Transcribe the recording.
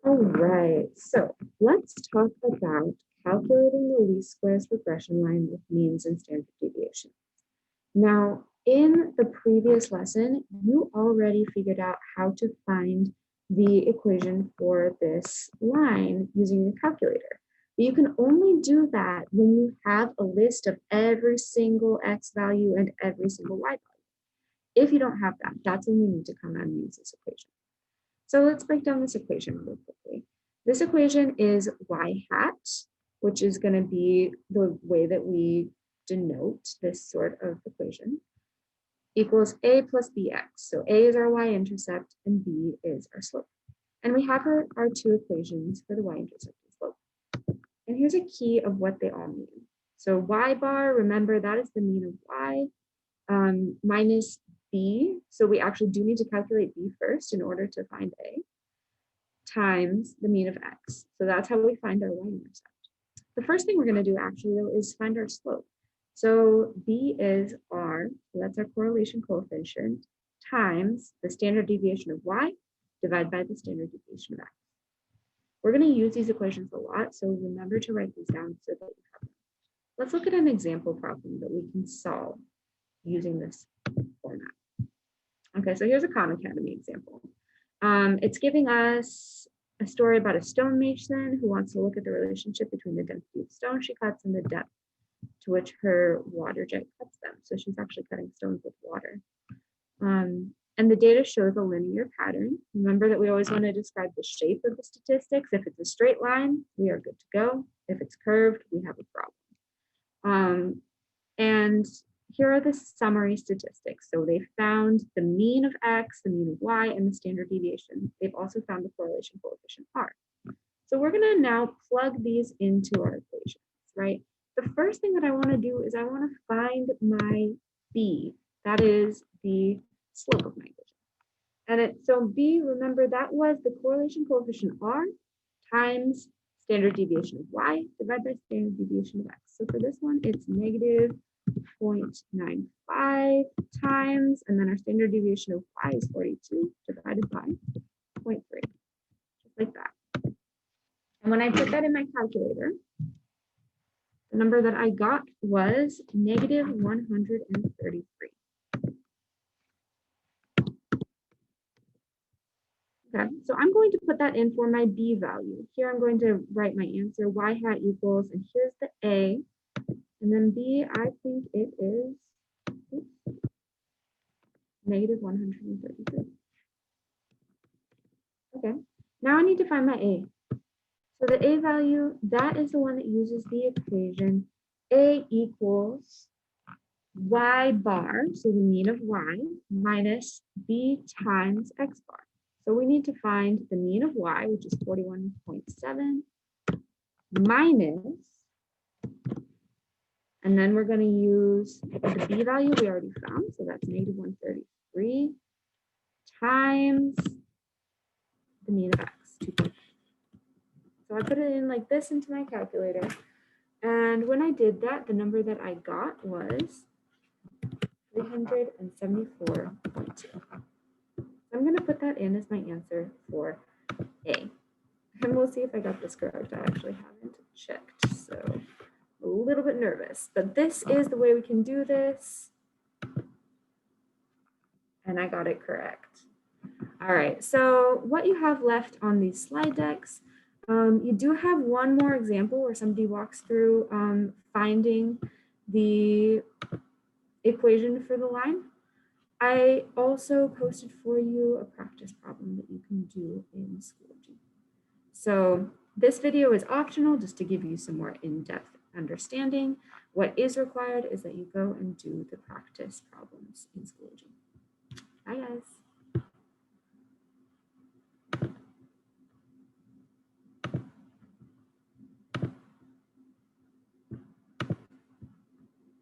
All right, so let's talk about calculating the least squares regression line with means and standard deviation. Now, in the previous lesson, you already figured out how to find the equation for this line using your calculator. But you can only do that when you have a list of every single x value and every single y value. If you don't have that, that's when you need to come out and use this equation. So let's break down this equation real quickly. This equation is y hat, which is going to be the way that we denote this sort of equation, equals a plus bx. So a is our y-intercept and b is our slope. And we have our two equations for the y-intercept and slope. And here's a key of what they all mean. So y bar, remember that is the mean of y, minus b. So we actually do need to calculate b first in order to find a, times the mean of x. So that's how we find our y-intercept. The first thing we're going to do actually though is find our slope. So b is r, so that's our correlation coefficient, times the standard deviation of y divided by the standard deviation of x. We're going to use these equations a lot, so remember to write these down so that you have them. Let's look at an example problem that we can solve using this format. Okay, so here's a Khan Academy example. It's giving us a story about a stonemason who wants to look at the relationship between the density of stone she cuts and the depth to which her water jet cuts them. So she's actually cutting stones with water. And the data shows a linear pattern. Remember that we always want to describe the shape of the statistics. If it's a straight line, we are good to go. If it's curved, we have a problem. And here are the summary statistics. So they found the mean of x, the mean of y, and the standard deviation. They've also found the correlation coefficient r. So we're going to now plug these into our equations, right? The first thing that I want to do is I want to find my b. That is the slope of my equation. So b, remember that was the correlation coefficient r times standard deviation of y divided by standard deviation of x. So for this one, it's negative 0.95 times, and then our standard deviation of y is 42 divided by 0.3, just like that. And when I put that in my calculator, the number that I got was negative 133. Okay, so I'm going to put that in for my b value. Here I'm going to write my answer, y hat equals, and here's the a, and then b, I think it is negative 133. Okay, now I need to find my a. So the a value, that is the one that uses the equation a equals y bar, so the mean of y, minus b times x bar. So we need to find the mean of y, which is 41.7, minus, and then we're going to use the b value we already found, so that's negative 133, times the mean of x, 2.5. So I put it in like this into my calculator. And when I did that, the number that I got was 374.2. I'm going to put that in as my answer for A. And we'll see if I got this correct. I actually haven't checked, so a little bit nervous. But this is the way we can do this. And I got it correct. All right, so what you have left on these slide decks, you do have one more example where somebody walks through finding the equation for the line. I also posted for you a practice problem that you can do in Schoology. So this video is optional just to give you some more in-depth understanding. What is required is that you go and do the practice problems in Schoology. Bye guys.